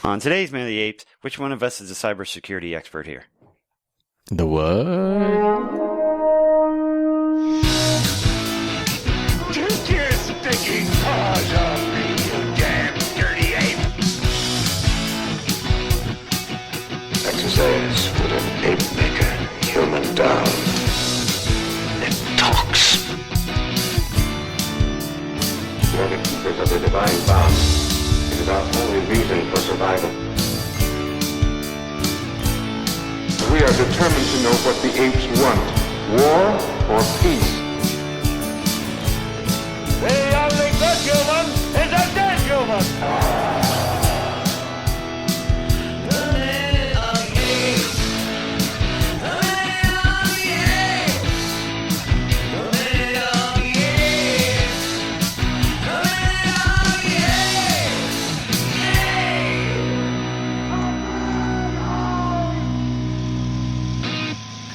On today's Minute of the Apes, which one of us is a cybersecurity expert here? The what? Take your stinking paws off me, you damn dirty ape! Exercise with an ape maker, human down. It talks. You're the keepers of the divine bound. It is our only reason for survival. We are determined to know what the apes want, war or peace. The only good human is a dead human!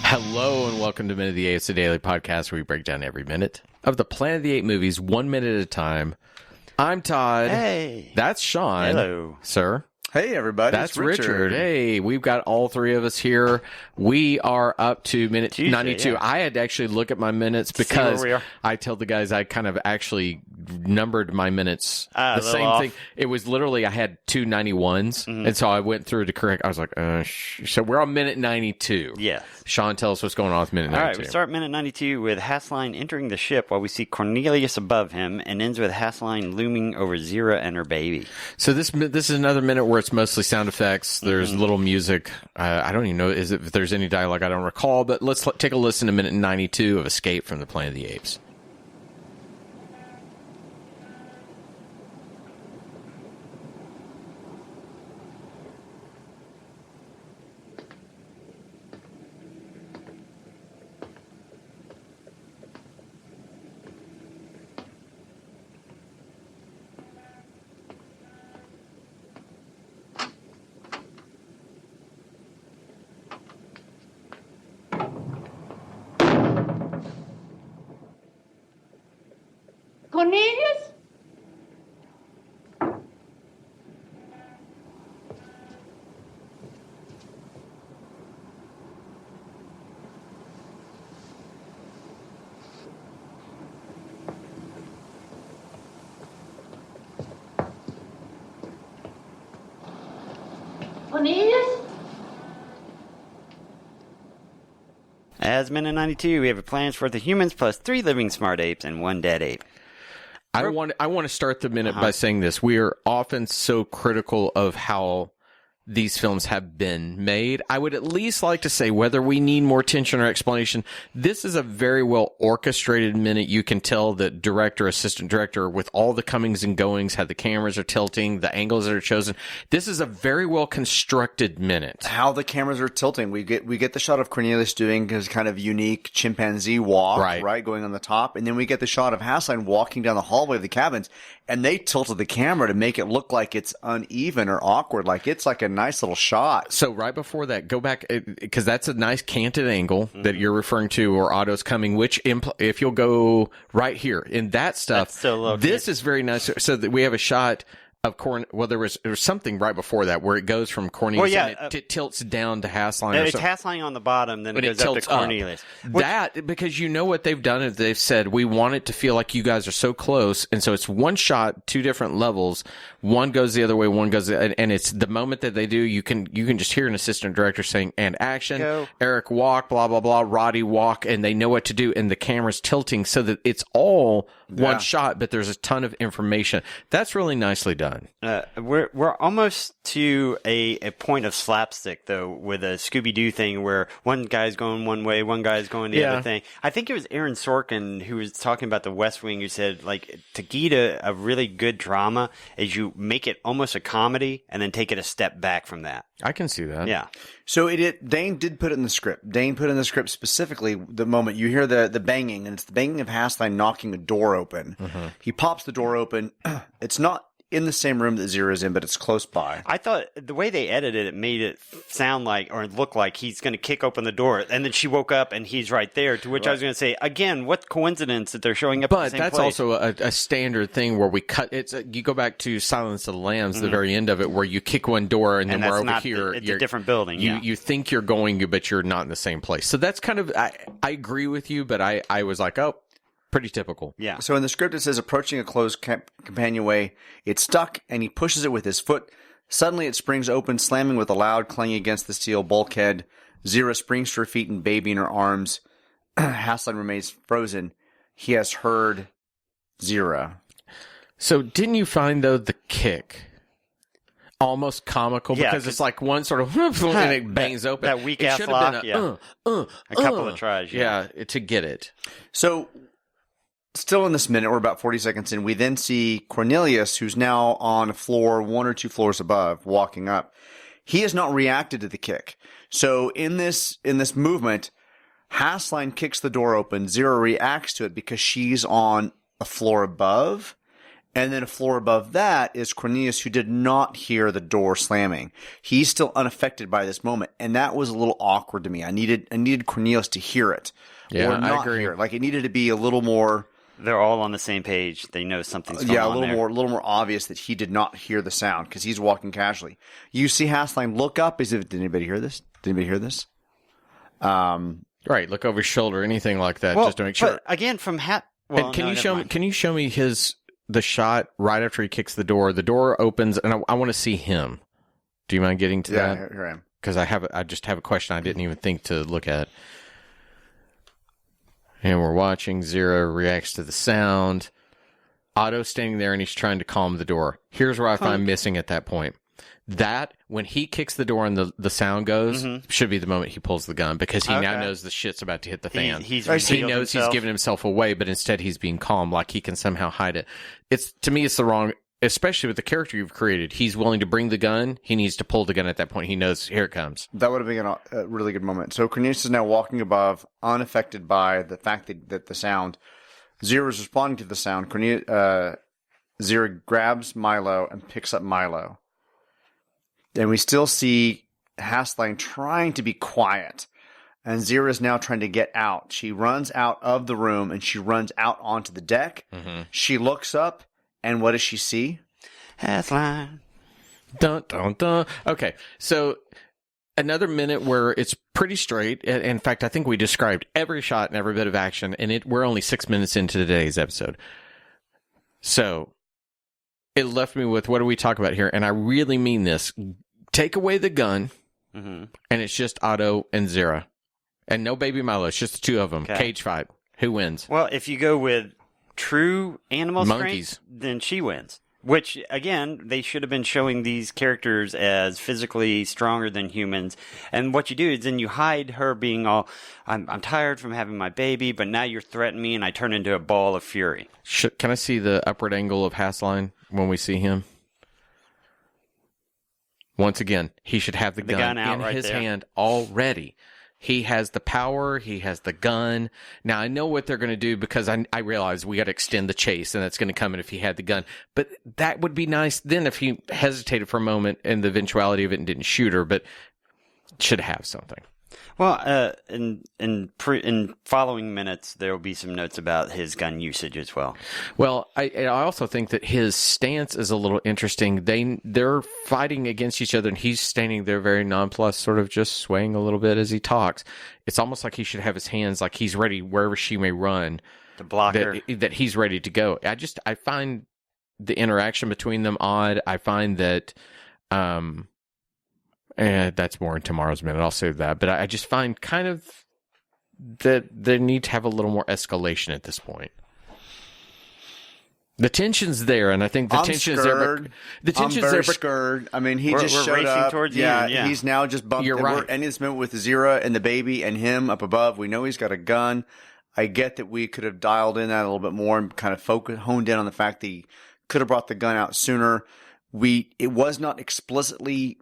Hello and welcome to Minute of the Apes, a daily podcast where we break down every minute of the Planet of the Apes movies, 1 minute at a time. I'm Todd. Hey. That's Sean. Hello. Sir. Hey, everybody. That's it's Richard. Hey, we've got all three of us here. We are up to minute Tuesday, 92. yeah. I had to actually look at my minutes See because where we are. I told the guys I kind of actually numbered my minutes A the little same off. thing. It was literally, I had two 91s, and so I went through to correct. I was like, so we're on minute 92. Yes. Sean, tell us what's going on with minute 92. All right, we start minute 92 with Hasline entering the ship while we see Cornelius above him, and ends with Hasline looming over Zira and her baby. So this is another minute where it's mostly sound effects. There's little music. I don't even know if there's any dialogue. I don't recall. But let's take a listen to minute 92 of Escape from the Planet of the Apes. Cornelius? Cornelius? As minute 92, we have plans for the humans plus 3 living smart apes and 1 dead ape. I want to start the minute by saying this. We are often so critical of how these films have been made. I would at least like to say, whether we need more tension or explanation, this is a very well orchestrated minute. You can tell that director, assistant director, with all the comings and goings, how the cameras are tilting, the angles that are chosen. This is a very well constructed minute. How the cameras are tilting. We get the shot of Cornelius doing his kind of unique chimpanzee walk, right, going on the top, and then we get the shot of Hasline walking down the hallway of the cabins, and they tilted the camera to make it look like it's uneven or awkward, like it's like a nice little shot. So right before that, go back, because that's a nice canted angle that you're referring to, or Otto's coming, which if you'll go right here in that stuff, That's so low this is very nice. So that we have a shot of there was something right before that where it goes from Cornelius and it tilts down to Hasline. It's Hasline on the bottom, then it goes up to Cornelius. That, because you know what they've done is they've said, we want it to feel like you guys are so close. And so it's one shot, 2 different levels. One goes the other way, one goes, and it's the moment that they do, you can just hear an assistant director saying, and action, Go. Eric walk, blah, blah, blah, Roddy walk, and they know what to do. And the camera's tilting so that it's all one shot, but there's a ton of information. That's really nicely done. We're almost to a point of slapstick, though, with a Scooby-Doo thing where one guy's going one way, one guy's going the other thing. I think it was Aaron Sorkin who was talking about the West Wing, who said, like, to get a really good drama is you make it almost a comedy and then take it a step back from that. I can see that. Yeah. So Dane did put it in the script. Dane put in the script specifically the moment you hear the banging, and it's the banging of Hasline knocking a door open. He pops the door open. It's not in the same room that Zira's in, but it's close by. I thought the way they edited it made it sound like, or look like, he's going to kick open the door, and then she woke up and he's right there. To which I was going to say, again, what coincidence that they're showing up at the same place. But that's also a standard thing where we cut. You go back to Silence of the Lambs, the very end of it, where you kick one door and then we're over here. It's a different building. You think you're going, but you're not in the same place. So that's kind of, I agree with you, but I was like, oh, pretty typical. Yeah. So in the script, it says, approaching a closed companionway, it's stuck, and he pushes it with his foot. Suddenly, it springs open, slamming with a loud clang against the steel bulkhead. Zira springs to her feet and baby in her arms. Hasline remains frozen. He has heard Zira. So didn't you find, though, the kick almost comical? Because it's like one sort of and it bangs open. That weak-ass lock, a couple of tries. Yeah, to get it. So still in this minute, we're about 40 seconds in, we then see Cornelius, who's now on a floor 1 or 2 floors above, walking up. He has not reacted to the kick. So in this movement, Hasline kicks the door open. Zira reacts to it because she's on a floor above. And then a floor above that is Cornelius, who did not hear the door slamming. He's still unaffected by this moment. And that was a little awkward to me. I needed Cornelius to hear it. Yeah, or not I agree. hear it. Like, it needed to be a little more... They're all on the same page. They know something's going on there. a little more obvious that he did not hear the sound because he's walking casually. You see Hasline look up as if, did anybody hear this? Did anybody hear this? Right, look over his shoulder, anything like that, just to make sure. But again, from Can you show me the shot right after he kicks the door? The door opens, and I want to see him. Do you mind getting to that? Yeah, here I am. Because I just have a question I didn't even think to look at. And we're watching. Zira reacts to the sound. Otto's standing there, and he's trying to calm the door. Here's where I find missing at that point. That, when he kicks the door and the sound goes, should be the moment he pulls the gun, because he now knows the shit's about to hit the fan. He knows he's giving himself away, but instead he's being calm, like he can somehow hide it. To me, it's the wrong, especially with the character you've created. He's willing to bring the gun. He needs to pull the gun at that point. He knows, here it comes. That would have been a really good moment. So Cornelius is now walking above, unaffected by the fact that the sound. Zira is responding to the sound. Zira grabs Milo and picks up Milo. And we still see Hasline trying to be quiet. And Zira is now trying to get out. She runs out of the room and she runs out onto the deck. Mm-hmm. She looks up, and what does she see? Hasline. Dun, dun, dun. Okay, so another minute where it's pretty straight. In fact, I think we described every shot and every bit of action, and we're only 6 minutes into today's episode. So it left me with, what do we talk about here? And I really mean this. Take away the gun, and it's just Otto and Zira. And no baby Milo. It's just the two of them. Okay. Cage fight. Who wins? Well, if you go with true animal monkeys, strength, then she wins. Which, again, they should have been showing these characters as physically stronger than humans. And what you do is then you hide her being all, I'm tired from having my baby, but now you're threatening me, and I turn into a ball of fury. Can I see the upward angle of Hasline when we see him? Once again, he should have the gun in right his hand already. He has the power. He has the gun. Now, I know what they're going to do, because I realize we got to extend the chase, and that's going to come in if he had the gun. But that would be nice then if he hesitated for a moment in the eventuality of it and didn't shoot her, but should have something. Well, in following minutes, there will be some notes about his gun usage as well. Well, I also think that his stance is a little interesting. They're fighting against each other, and he's standing there very nonplussed, sort of just swaying a little bit as he talks. It's almost like he should have his hands like he's ready wherever she may run to block her. That he's ready to go. I find the interaction between them odd. I find that. And that's more in tomorrow's minute. I'll save that. But I just find kind of that they need to have a little more escalation at this point. The tension's there, and I think the tension's there. The tension's I'm there. Scared. I mean, we're showed up. Towards yeah, he's now just bumped. You're right. We're ending this minute with Zira and the baby and him up above. We know he's got a gun. I get that we could have dialed in that a little bit more and kind of honed in on the fact that he could have brought the gun out sooner. It was not explicitly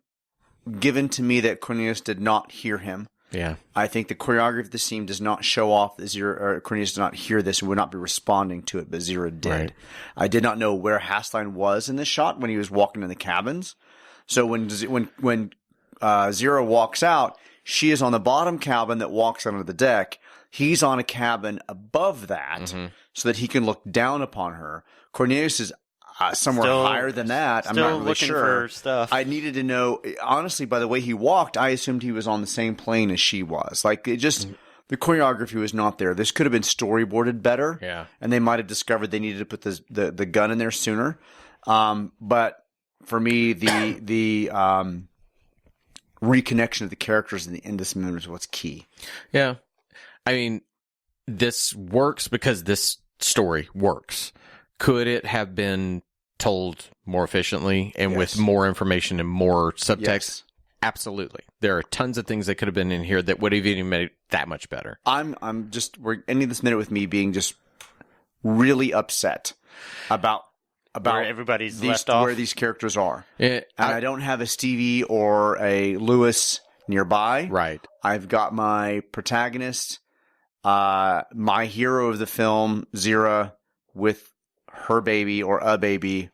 given to me that Cornelius did not hear him. Yeah. I think the choreography of the scene does not show off that Zero, or Cornelius did not hear this and would not be responding to it, but Zero did. Right. I did not know where Hasline was in this shot when he was walking in the cabins. So when Zero walks out, she is on the bottom cabin that walks onto the deck. He's on a cabin above that so that he can look down upon her. Cornelius is somewhere higher than that. I'm not really looking sure. For stuff. I needed to know. Honestly, by the way he walked, I assumed he was on the same plane as she was. Like it just, the choreography was not there. This could have been storyboarded better. Yeah. And they might have discovered they needed to put the gun in there sooner. But for me, the reconnection of the characters in this movie is what's key. Yeah. I mean, this works because this story works. Could it have been told more efficiently and with more information and more subtext? Yes. Absolutely. There are tons of things that could have been in here that would have even made it that much better. We're ending this minute with me being just really upset about where everybody's left off, where these characters are. I don't have a Stevie or a Lewis nearby. Right. I've got my protagonist, my hero of the film, Zira, with her baby or a baby,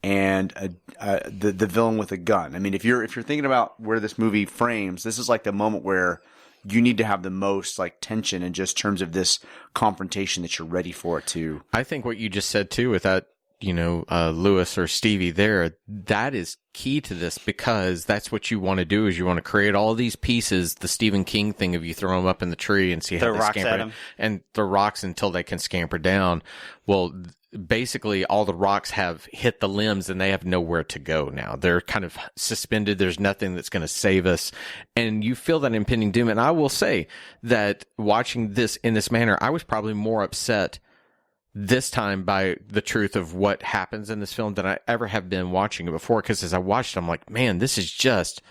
and the villain with a gun. I mean, if you're thinking about where this movie frames, this is like the moment where you need to have the most like tension in just terms of this confrontation that you're ready for it to. I think what you just said too with that, Lewis or Stevie there, that is key to this because that's what you want to do is you want to create all these pieces, the Stephen King thing of you throw them up in the tree and see how they scamper and the rocks until they can scamper down. Well, basically all the rocks have hit the limbs and they have nowhere to go now. They're kind of suspended. There's nothing that's going to save us. And you feel that impending doom. And I will say that watching this in this manner, I was probably more upset this time by the truth of what happens in this film than I ever have been watching it before. Because as I watched it, I'm like, man, this is just,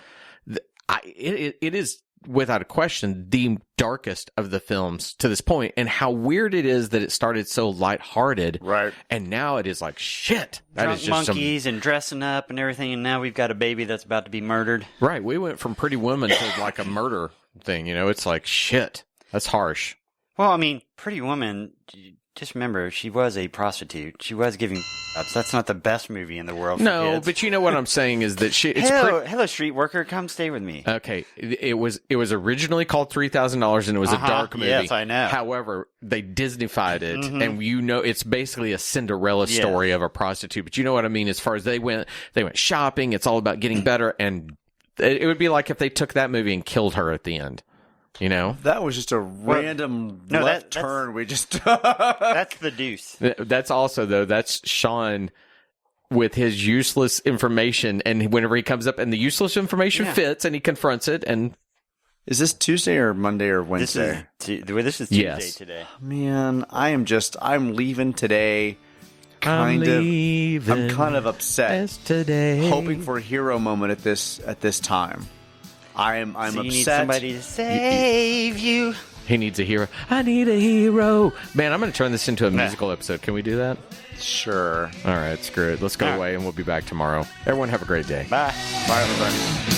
it is without a question the darkest of the films to this point. And how weird it is that it started so lighthearted. Right. And now it is like, shit. That Drunk is just monkeys and dressing up and everything. And now we've got a baby that's about to be murdered. Right. We went from Pretty Woman to like a murder thing. It's like, shit. That's harsh. Well, I mean, Pretty Woman, just remember, she was a prostitute. She was giving ups. That's not the best movie in the world for kids. But you know what I'm saying is that hello, street worker, come stay with me. Okay, it was originally called $3,000 and it was a dark movie. Yes, I know. However, they Disneyfied it, and it's basically a Cinderella story of a prostitute. But you know what I mean? As far as they went shopping. It's all about getting better, and it would be like if they took that movie and killed her at the end. That was just a random left turn. We just that's the Deuce. That's also though. That's Sean with his useless information, and whenever he comes up and the useless information fits, and he confronts it. And is this Tuesday or Monday or Wednesday? This is Tuesday today. Man, I'm leaving today. I'm kind of upset today. Hoping for a hero moment at this time. I'm upset. You need somebody to save you. He needs a hero. I need a hero. Man, I'm going to turn this into a musical episode. Can we do that? Sure. All right, screw it. Let's go away, and we'll be back tomorrow. Everyone have a great day. Bye. Bye, everybody.